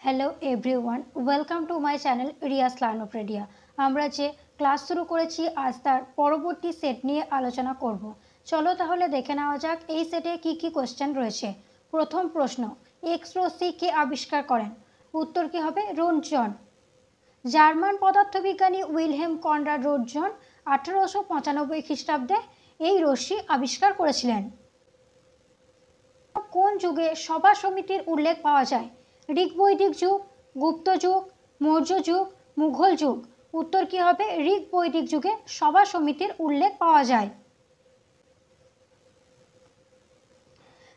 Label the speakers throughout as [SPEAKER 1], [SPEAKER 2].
[SPEAKER 1] Hello everyone, welcome to my channel Riya's Learnopedia. আমরা যে class শুরু করেছি আজ তার পরবর্তী সেট নিয়ে আলোচনা করব। চলো তাহলে দেখে নেওয়া যাক এই সেটে কি কি কোশ্চেন রয়েছে। প্রথম প্রশ্ন, এক্স রশ্মি কে আবিষ্কার করেন? উত্তর কি হবে? রোন্টজন। জার্মান পদার্থবিজ্ঞানী উইলহেম কনরাড রোন্টজন 1895 খ্রিস্টাব্দে এই রশ্মি আবিষ্কার করেছিলেন। কোন যুগে সভা সমিতির উল্লেখ পাওয়া যায়? ঋগ্বৈদিক যুগ, গুপ্ত যুগ, মৌর্য যুগ, মুঘল যুগ। উত্তর কি হবে? ঋগ্বৈদিক যুগে সভা সমিতির উল্লেখ পাওয়া যায়।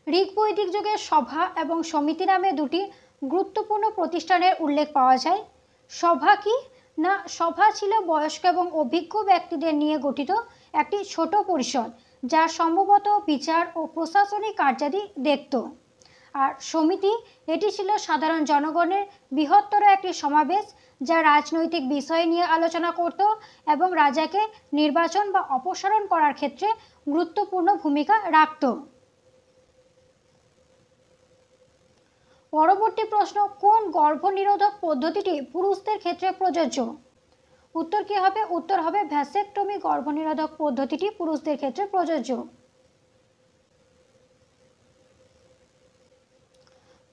[SPEAKER 1] ঋগ্বৈদিক যুগে সভা এবং সমিতি নামে দুটি গুরুত্বপূর্ণ প্রতিষ্ঠানের উল্লেখ পাওয়া যায়। সভা কি না, সভা ছিল বয়স্ক এবং অভিজ্ঞ ব্যক্তিদের নিয়ে গঠিত একটি ছোট পরিষদ যা সম্ভবত বিচার ও প্রশাসনিক কার্যাদি দেখত। আর সমিতি, এটি ছিল সাধারণ জনগণের বৃহত্তর একটি সমাবেশ যা রাজনৈতিক বিষয় নিয়ে আলোচনা করত এবং রাজাকে নির্বাচন বা অপসারণ করার ক্ষেত্রে গুরুত্বপূর্ণ ভূমিকা রাখত। পরবর্তী প্রশ্ন, কোন গর্ভনিরোধক পদ্ধতিটি পুরুষদের ক্ষেত্রে প্রযোজ্য? উত্তর কি হবে? উত্তর হবে ভ্যাসেকটমি গর্ভনিরোধক পদ্ধতিটি পুরুষদের ক্ষেত্রে প্রযোজ্য।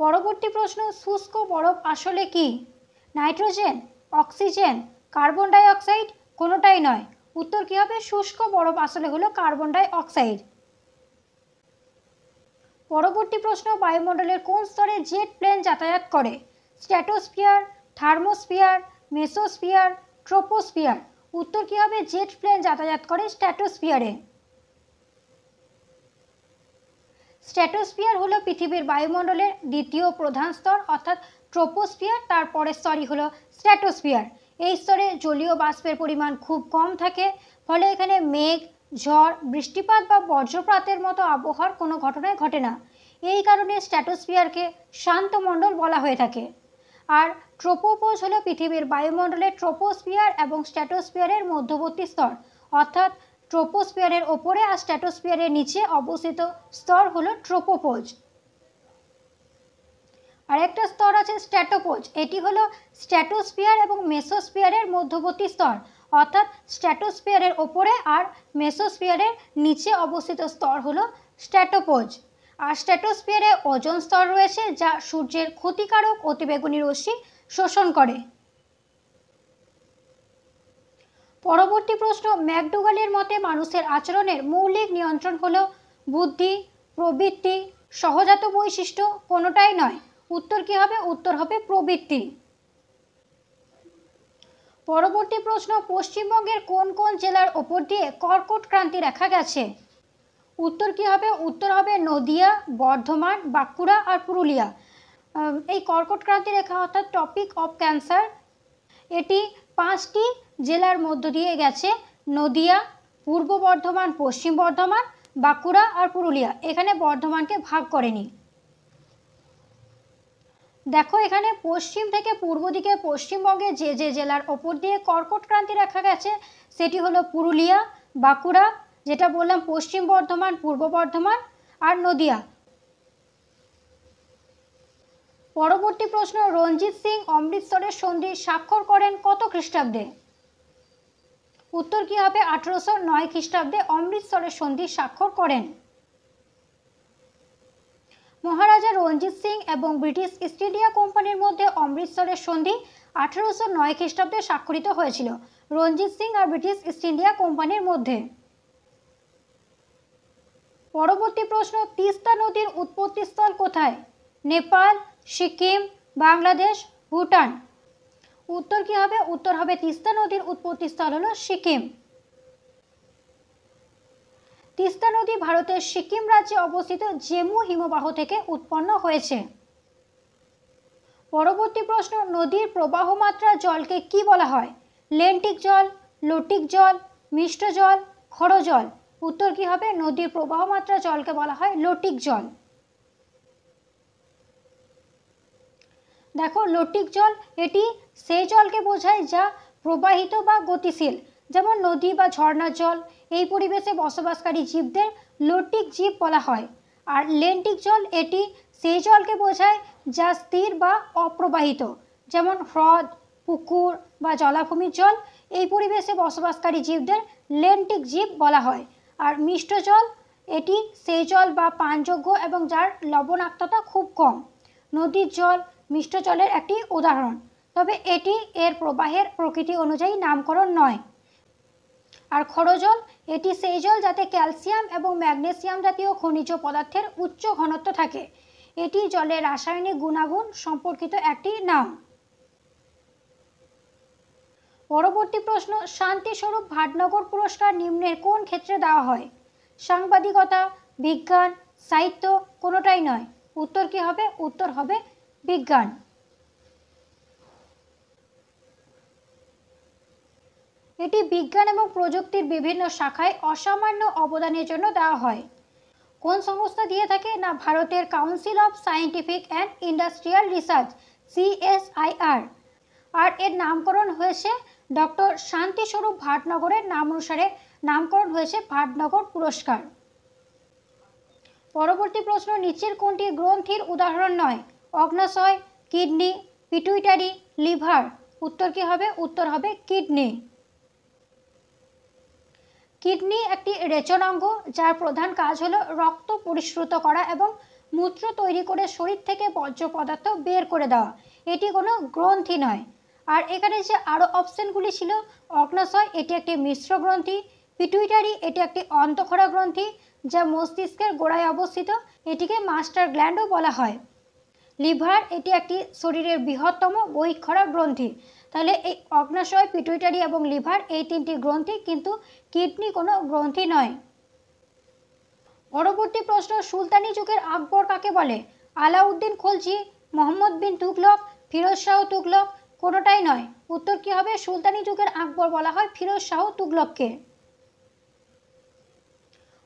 [SPEAKER 1] পরবর্তী প্রশ্ন, শুষ্ক বরফ আসলে কি? Nitrogen, oxygen, carbon die oxide, কোনোটাই নয়। উত্তর কি হবে? শুষ্ক বরফ আসলে হলো কার্বন ডাই অক্সাইড। পরবর্তী প্রশ্ন, বায়ুমণ্ডলের কোন স্তরে জেট প্লেন যাতায়াত করে? Stratosphere, thermosphere, mesosphere, troposphere. উত্তর কি হবে? জেট প্লেন যাতায়াত করে স্ট্র্যাটোস্ফিয়ারে। স্ট্র্যাটোস্ফিয়ার হলো পৃথিবীর বায়ুমণ্ডলের দ্বিতীয় প্রধান স্তর, অর্থাৎ ট্রোপোস্ফিয়ার তার পরের স্তরই হলো স্ট্র্যাটোস্ফিয়ার। এই স্তরে জলীয় বাষ্পের পরিমাণ খুব কম থাকে, ফলে এখানে মেঘ, ঝড়, বৃষ্টিপাত বা বজ্রপাতের মতো আবহাওয়ার কোনো ঘটনাই ঘটে না। এই কারণে স্ট্র্যাটোস্ফিয়ারকে শান্ত মণ্ডল বলা হয়ে থাকে। আর ট্রোপোপোজ হলো পৃথিবীর বায়ুমণ্ডলের ট্রোপোস্ফিয়ার এবং স্ট্র্যাটোস্ফিয়ারের মধ্যবর্তী স্তর, অর্থাৎ ট্রোপোস্ফিয়ারের ওপরে আর স্ট্র্যাটোস্ফিয়ারের নিচে অবস্থিত স্তর হলো ট্রোপোপোজ। আরেকটা স্তর আছে স্ট্র্যাটোপোজ, এটি হলো স্ট্র্যাটোস্ফিয়ার এবং মেসোস্ফিয়ারের মধ্যবর্তী স্তর, অর্থাৎ স্ট্র্যাটোস্ফিয়ারের ওপরে আর মেসোস্ফিয়ারের নিচে অবস্থিত স্তর হলো স্ট্র্যাটোপোজ। আর স্ট্র্যাটোস্ফিয়ারে ওজোন স্তর রয়েছে যা সূর্যের ক্ষতিকারক অতিবেগুনি রশ্মি শোষণ করে। পরবর্তী প্রশ্ন, ম্যাকডোগালের মতে মানুষের আচরণের মৌলিক নিয়ন্ত্রণ হলো বুদ্ধি, প্রবৃত্তি, সহজাত বৈশিষ্ট্য, কোনোটাই নয়। উত্তর কি হবে? উত্তর হবে প্রবৃত্তি। পরবর্তী প্রশ্ন, পশ্চিমবঙ্গের কোন কোন জেলার ওপর দিয়ে কর্কট ক্রান্তি রেখা গেছে? উত্তর কি হবে? উত্তর হবে নদিয়া, বর্ধমান, বাঁকুড়া আর পুরুলিয়া। এই কর্কট ক্রান্তি রেখা অর্থাৎ টপিক অফ ক্যান্সার, এটি 5টি জেলার মধ্য দিয়ে গেছে: নদিয়া, পূর্ব বর্ধমান, পশ্চিম বর্ধমান, বাঁকুড়া আর পুরুলিয়া। এখানে বর্ধমানকে ভাগ করেনি। দেখো, এখানে পশ্চিম থেকে পূর্ব দিকে পশ্চিমবঙ্গে যে যে জেলার ওপর দিয়ে কর্কট ক্রান্তি রেখা গেছে সেটি হলো পুরুলিয়া, বাঁকুড়া, যেটা বললাম পশ্চিম বর্ধমান, পূর্ব বর্ধমান আর নদিয়া। পরবর্তী প্রশ্ন, রঞ্জিত সিং অমৃতসরের সন্ধি স্বাক্ষর করেন কত খ্রিস্টাব্দে? উত্তর কি হবে? 1809 খ্রিস্টাব্দে অমৃতসরের সন্ধি স্বাক্ষর করেন। মহারাজা রঞ্জিত সিং এবং ব্রিটিশ ইস্ট ইন্ডিয়া কোম্পানির মধ্যে অমৃতসরের সন্ধি 1809 খ্রিস্টাব্দে স্বাক্ষরিত হয়েছিল রঞ্জিত সিং আর ব্রিটিশ ইস্ট ইন্ডিয়া কোম্পানির মধ্যে। পরবর্তী প্রশ্ন, তিস্তা নদীর উৎপত্তিস্থল কোথায়? নেপাল, সিকিম, বাংলাদেশ, ভুটান। উত্তর কি হবে? উত্তর হবে তিস্তা নদীর উৎপত্তিস্থল হলো সিকিম। তিস্তা নদী ভারতের সিকিম রাজ্যে অবস্থিত জেমু হিমবাহ থেকে উৎপন্ন হয়েছে। পরবর্তী প্রশ্ন, নদীর প্রবাহ মাত্রা জলকে কি বলা হয়? লেন্টিক জল, লটিক জল, মিষ্ট জল, খড়ো জল। উত্তর কি হবে? নদীর প্রবাহ মাত্রা জলকে বলা হয় লটিক জল। দেখো, লটিক জল এটি সেই জলকে বোঝায় যা প্রবাহিত বা গতিশীল, যেমন নদী বা ঝর্ণার জল। এই পরিবেশে বসবাসকারী জীবদের লটিক জীব বলা হয়। আর লেন্টিক জল এটি সেই জলকে বোঝায় যা স্থির বা অপ্রবাহিত, যেমন হ্রদ, পুকুর বা জলাভূমির জল। এই পরিবেশে বসবাসকারী জীবদের লেন্টিক জীব বলা হয়। আর মিষ্ট জল, এটি সেই জল বা পানযোগ্য এবং যার লবণাক্ততা খুব কম। নদীর জল মিষ্ট জলের একটি উদাহরণ, তবে এটি এর প্রবাহের প্রকৃতি অনুযায়ী নামকরণ নয়। আর ক্ষরো জল, এটি সেই জল যাতে ক্যালসিয়াম এবং ম্যাগনেসিয়াম জাতীয় খনিজ পদার্থের উচ্চ ঘনত্ব থাকে। এটি জলের রাসায়নিক গুণাগুণ সম্পর্কিত একটি নাম। পরবর্তী প্রশ্ন, শান্তিস্বরূপ ভাটনগর পুরস্কার নিম্নের কোন ক্ষেত্রে দেওয়া হয়? সাংবাদিকতা, বিজ্ঞান, সাহিত্য, কোনোটাই নয়। উত্তর কি হবে? উত্তর হবে বিজ্ঞান। এটি বিজ্ঞান এবং প্রযুক্তির বিভিন্ন শাখায় অসামান্য অবদানের জন্য দেওয়া হয়। কোন সংস্থা দিয়ে থাকে? না, ভারতের council of scientific and industrial research, CSIR। আর এর নামকরণ হয়েছে ডক্টর শান্তিস্বরূপ ভাটনগরের নাম অনুসারে নামকরণ হয়েছে ভাটনগর পুরস্কার। পরবর্তী প্রশ্ন, নিচের কোনটি গ্রন্থির উদাহরণ নয়? অগ্নাশয়, কিডনি, পিটুইটারি, লিভার। উত্তর কি হবে? উত্তর হবে কিডনি। কিডনি একটি রেচনাঙ্গ, যার প্রধান কাজ হলো রক্ত পরিশ্রুত করা এবং মূত্র তৈরি করে শরীর থেকে বর্জ্য পদার্থ বের করে দেওয়া। এটি কোনো গ্রন্থি নয়। আর এখানে যে আরও অপশনগুলি ছিল, অগ্নাশয় এটি একটি মিশ্র গ্রন্থি, পিটুইটারি এটি একটি অন্তঃক্ষরা গ্রন্থি যা মস্তিষ্কের গোড়ায় অবস্থিত, এটিকে মাস্টার গ্ল্যান্ডও বলা হয়। লিভার এটি একটি শরীরের বৃহত্তম বহিঃক্ষরা গ্রন্থি। তাহলে এই অগ্নাশয়, পিটুইটারি এবং লিভার এই তিনটি গ্রন্থি, কিন্তু কিডনি কোনো গ্রন্থি নয়। পরবর্তী প্রশ্ন, সুলতানি যুগের আকবর কাকে বলে? আলাউদ্দিন খলজি, মোহাম্মদ বিন তুগলক, ফিরোজ শাহ তুগলক, কোনোটাই নয়। উত্তর কি হবে? সুলতানি যুগের আকবর বলা হয় ফিরোজ শাহ তুগলককে।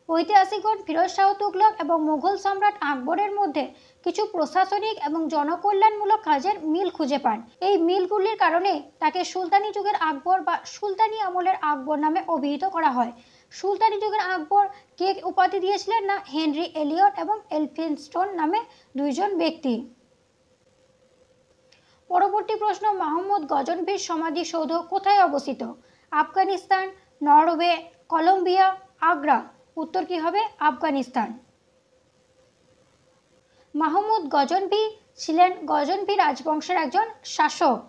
[SPEAKER 1] ঐতিহাসিকগণ ফিরোজ শাহ তুগলক এবং মুঘল সম্রাট আকবরের মধ্যে কিছু প্রশাসনিক এবং জনকল্যাণমূলক কাজের মিল খুঁজে পান। এই মিলগুলির কারণে তাকে সুলতানি যুগের আকবর বা সুলতানি আমলের আকবর নামে অভিহিত করা হয়। সুলতানি যুগের আকবর কে উপাধি দিয়েছিলেন? না, হেনরি এলিয়ট এবং এলফিনস্টোন নামে দুইজন ব্যক্তি। পরবর্তী প্রশ্ন, মোহাম্মদ গজনভির সমাধিসৌধ কোথায় অবস্থিত? Afghanistan, Norway, Colombia, Agra. উত্তর কি হবে? আফগানিস্তান। মাহমুদ গজনভি ছিলেন গজনভি রাজবংশের একজন শাসক।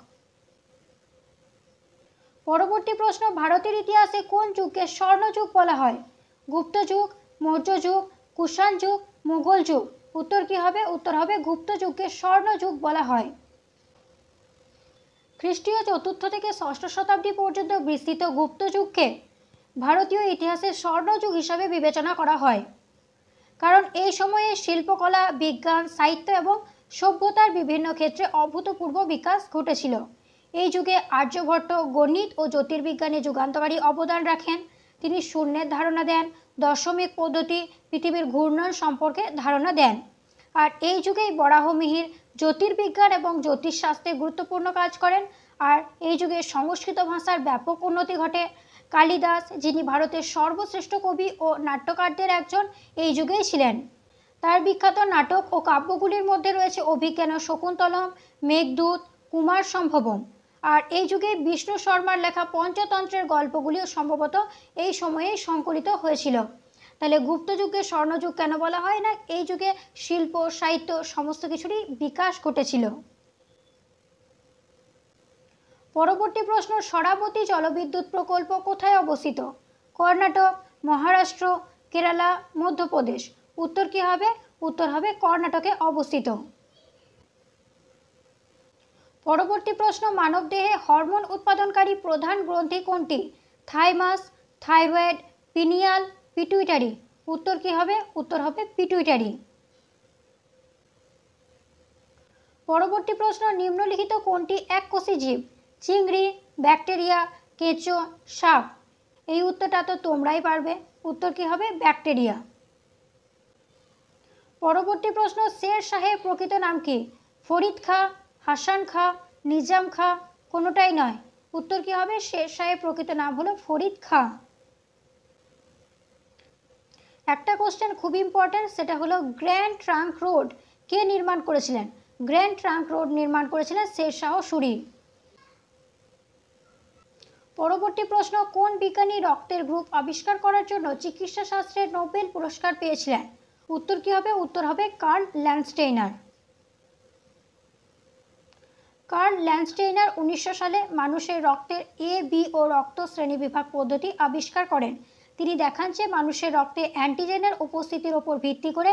[SPEAKER 1] পরবর্তী প্রশ্ন, ভারতের ইতিহাসে কোন যুগকে স্বর্ণযুগ বলা হয়? গুপ্ত যুগ, মৌর্য যুগ, কুষাণ যুগ, মুঘল যুগ। উত্তর কি হবে? উত্তর হবে গুপ্ত যুগকে স্বর্ণযুগ বলা হয়। খ্রিস্টীয় 4র্থ থেকে 6ষ্ঠ শতাব্দী পর্যন্ত বিস্তৃত গুপ্ত যুগকে ভারতীয় ইতিহাসের স্বর্ণযুগ হিসাবে বিবেচনা করা হয়, কারণ এই সময়ে শিল্পকলা, বিজ্ঞান, সাহিত্য এবং সভ্যতার বিভিন্ন ক্ষেত্রে অভূতপূর্ব বিকাশ ঘটেছিল। এই যুগে আর্যভট্ট গণিত ও জ্যোতির্বিজ্ঞানে যুগান্তকারী অবদান রাখেন। তিনি শূন্যের ধারণা দেন, দশমিক পদ্ধতি, পৃথিবীর ঘূর্ণন সম্পর্কে ধারণা দেন। আর এই যুগেই বরাহমিহির জ্যোতির্বিজ্ঞান এবং জ্যোতিষশাস্ত্রে গুরুত্বপূর্ণ কাজ করেন। আর এই যুগে সংস্কৃত ভাষার ব্যাপক উন্নতি ঘটে। কালিদাস, যিনি ভারতের সর্বশ্রেষ্ঠ কবি ও নাট্যকারদের একজন, এই যুগেই ছিলেন। তার বিখ্যাত নাটক ও কাব্যগুলির মধ্যে রয়েছে অভিজ্ঞান শকুন্তলম, মেঘদূত, কুমার সম্ভবম। আর এই যুগে বিষ্ণু শর্মার লেখা পঞ্চতন্ত্রের গল্পগুলিও সম্ভবত এই সময়েই সংকলিত হয়েছিল। তাহলে গুপ্ত যুগকে স্বর্ণযুগ কেন বলা হয়? না, এই যুগে শিল্প, সাহিত্য সমস্ত কিছুরই বিকাশ ঘটেছিল। পরবর্তী প্রশ্ন, শরাবতী জলবিদ্যুৎ প্রকল্প কোথায় অবস্থিত? কর্ণাটক, মহারাষ্ট্র, কেরালা, মধ্যপ্রদেশ। উত্তর কি হবে? উত্তর হবে কর্ণাটকে অবস্থিত। পরবর্তী প্রশ্ন, মানবদেহে হরমোন উৎপাদনকারী প্রধান গ্রন্থি কোনটি? Thymus, thyroid, pineal, pituitary. উত্তর কি হবে? উত্তর হবে পিটুইটারি। পরবর্তী প্রশ্ন, নিম্নলিখিত কোনটি এককোষী জীব? চিংড়ি, ব্যাকটেরিয়া, কেঁচো, সাপ। এই উত্তরটা তো তোমরাই পারবে। উত্তর কি হবে? ব্যাকটেরিয়া। পরবর্তী প্রশ্ন, শের শাহের প্রকৃত নাম কি? ফরিদ খাঁ, হাসান খাঁ, নিজাম খাঁ, কোনোটাই নয়। উত্তর কি হবে? শের শাহের প্রকৃত নাম হলো ফরিদ খাঁ। একটা কোশ্চেন খুব ইম্পর্টেন্ট, সেটা হলো গ্র্যান্ড ট্রাঙ্ক রোড কে নির্মাণ করেছিলেন? গ্র্যান্ড ট্রাঙ্ক রোড নির্মাণ করেছিলেন শেরশাহ সুরি। পরবর্তী প্রশ্ন, কোন বিজ্ঞানী রক্তের গ্রুপ আবিষ্কার করার জন্য চিকিৎসা শাস্ত্রে নোবেল পুরস্কার পেয়েছিলেন? উত্তর কি হবে? উত্তর হবে কার্ল ল্যান্ডস্টেইনার। কার্ল ল্যান্ডস্টেইনার 1900 সালে মানুষের রক্তের এ, বি ও রক্ত শ্রেণীবিভাগ পদ্ধতি আবিষ্কার করেন। তিনি দেখান যে মানুষের রক্তে অ্যান্টিজেনের উপস্থিতির ওপর ভিত্তি করে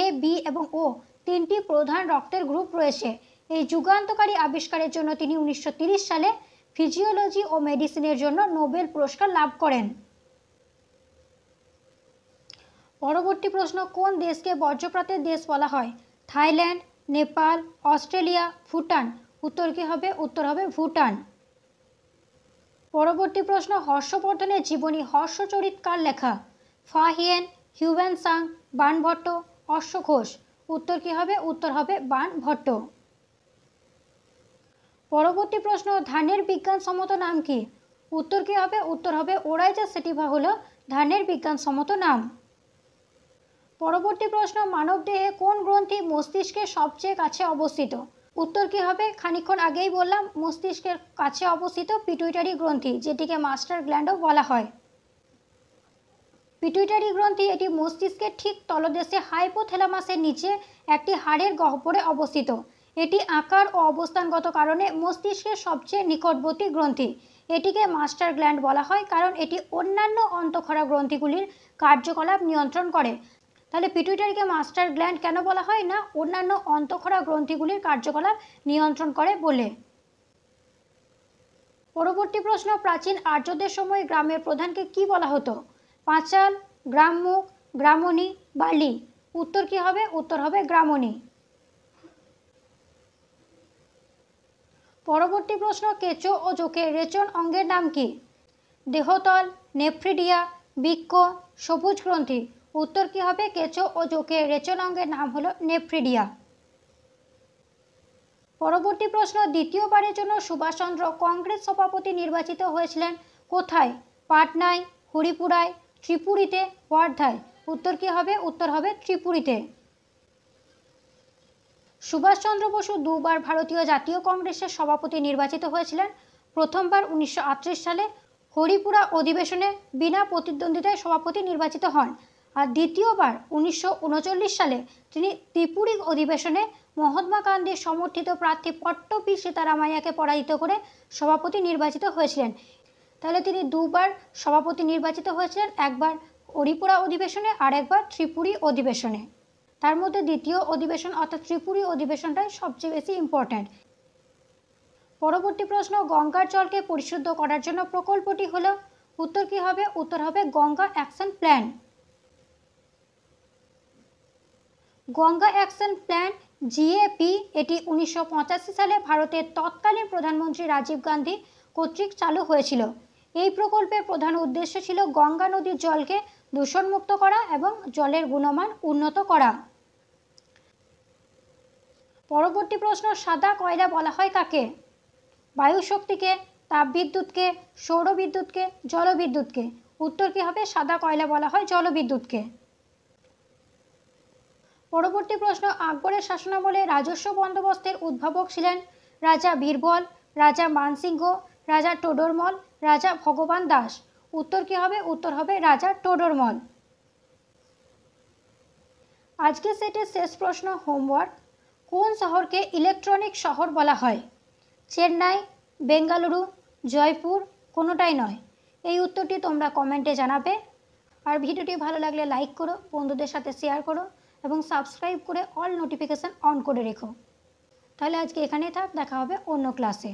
[SPEAKER 1] এ, বি এবং ও তিনটি প্রধান রক্তের গ্রুপ রয়েছে। এই যুগান্তকারী আবিষ্কারের জন্য তিনি 1930 সালে ফিজিওলজি ও মেডিসিনের জন্য নোবেল পুরস্কার লাভ করেন। পরবর্তী প্রশ্ন, কোন দেশকে বজ্রপাতের দেশ বলা হয়? Thailand, Nepal, Australia, Bhutan. উত্তর কি হবে? উত্তর হবে ভুটান। পরবর্তী প্রশ্ন, হর্ষবর্ধনের জীবনী হর্ষচরিত কার লেখা? ফাহিয়েন, হিউয়েনসাং, বাণভট্ট, অশ্বঘোষ। উত্তর কি হবে? উত্তর হবে বাণভট্ট। পরবর্তী প্রশ্ন, ধানের বিজ্ঞানসম্মত নাম কি? উত্তর কি হবে? উত্তর হবে ওরাইজাস সেটিভা হলো ধানের বিজ্ঞানসম্মত নাম। পরবর্তী প্রশ্ন, মানবদেহে কোন গ্রন্থি মস্তিষ্কের সবচেয়ে কাছে অবস্থিত? উত্তর কি হবে? খানিকক্ষণ আগেই বললাম, মস্তিষ্কের কাছে অবস্থিত পিটুইটারি গ্রন্থি, যেটিকে মাস্টার গ্ল্যান্ডও বলা হয়। পিটুইটারি গ্রন্থি এটি মস্তিষ্কের ঠিক তলদেশে হাইপোথ্যালামাসের নিচে একটি হাড়ের গহ্বরে অবস্থিত। এটি আকার ও অবস্থানগত কারণে মস্তিষ্কের সবচেয়ে নিকটবর্তী গ্রন্থি। এটিকে মাস্টার গ্ল্যান্ড বলা হয় কারণ এটি অন্যান্য অন্তঃক্ষরা গ্রন্থিগুলির কার্যকলাপ নিয়ন্ত্রণ করে। তাহলে পিটুইটারিকে মাস্টার গ্ল্যান্ড কেন বলা হয়? না, অন্যান্য অন্তঃক্ষরা গ্রন্থিগুলির কার্যকলাপ নিয়ন্ত্রণ করে বলে। পরবর্তী প্রশ্ন, প্রাচীন আর্যদের সময় গ্রামের প্রধানকে কি বলা হতো? পাঁচাল, গ্রামমুখ, গ্রামণী, বালি। উত্তর কি হবে? উত্তর হবে গ্রামণী। পরবর্তী প্রশ্ন, কেঁচো ও জোকের রেচন অঙ্গের নাম কি? দেহতল, নেফ্রিডিয়া, বৃক্ক, সবুজ গ্রন্থি। উত্তর কি হবে? কেঁচো ও জোকের রেচন অঙ্গের নাম হলো নেফ্রিডিয়া। পরবর্তী প্রশ্ন, দ্বিতীয়বারের জন্য সুভাষচন্দ্র কংগ্রেস সভাপতি নির্বাচিত হয়েছিলেন কোথায়? পাটনায়, হরিপুরায়, ত্রিপুরীতে, ওয়ার্ধায়। উত্তর কি হবে? উত্তর হবে ত্রিপুরীতে। সুভাষচন্দ্র বসু দুবার ভারতীয় জাতীয় কংগ্রেসের সভাপতি নির্বাচিত হয়েছিলেন। প্রথমবার 1938 সালে হরিপুরা অধিবেশনে বিনা প্রতিদ্বন্দ্বিতায় সভাপতি নির্বাচিত হন, আর দ্বিতীয়বার 1939 সালে তিনি ত্রিপুরী অধিবেশনে মহাত্মা গান্ধীর সমর্থিত প্রার্থী পট্টপি সীতারামাইয়াকে পরাজিত করে সভাপতি নির্বাচিত হয়েছিলেন। তাহলে তিনি দুবার সভাপতি নির্বাচিত হয়েছিলেন, একবার হরিপুরা অধিবেশনে আর একবার ত্রিপুরী অধিবেশনে। তার মধ্যে দ্বিতীয় অধিবেশন অর্থাৎ ত্রিপুরী অধিবেশনটাই সবচেয়ে বেশি ইম্পর্ট্যান্ট। পরবর্তী প্রশ্ন, গঙ্গার জলকে পরিশুদ্ধ করার জন্য প্রকল্পটি হলো? উত্তর কি হবে? উত্তর হবে Ganga action plan. Ganga action plan GAP এটি 1985 সালে ভারতের তৎকালীন প্রধানমন্ত্রী রাজীব গান্ধী কর্তৃক চালু হয়েছিল। এই প্রকল্পের প্রধান উদ্দেশ্য ছিল গঙ্গা নদীর জলকে দূষণমুক্ত করা এবং জলের গুণমান উন্নত করা। পরবর্তী প্রশ্ন, সাদা কয়লা বলা হয় কাকে? বায়ুশক্তিকে, তাপবিদ্যুৎকে, সৌরবিদ্যুৎকে, জলবিদ্যুৎকে। উত্তর কি হবে? সাদা কয়লা বলা হয় জলবিদ্যুৎকে। পরবর্তী প্রশ্ন, আকবরের শাসনামলে রাজস্ব বন্দোবস্তের উদ্ভাবক ছিলেন রাজা বীরবল, রাজা মানসিংহ, রাজা টোডরমল, রাজা ভগবান দাস। উত্তর কি হবে? উত্তর হবে রাজা টোডরমল। আজকে সেটের শেষ প্রশ্ন, হোমওয়ার্ক। কোন শহরকে ইলেকট্রনিক শহর বলা হয়? চেন্নাই, বেঙ্গালুরু, জয়পুর, কোনোটাই নয়। এই উত্তরটি তোমরা কমেন্টে জানাবে। আর ভিডিওটি ভালো লাগলে লাইক করো, বন্ধুদের সাথে শেয়ার করো এবং সাবস্ক্রাইব করে অল নোটিফিকেশান অন করে রেখো। তাহলে আজকে এখানেই থাক, দেখা হবে অন্য ক্লাসে।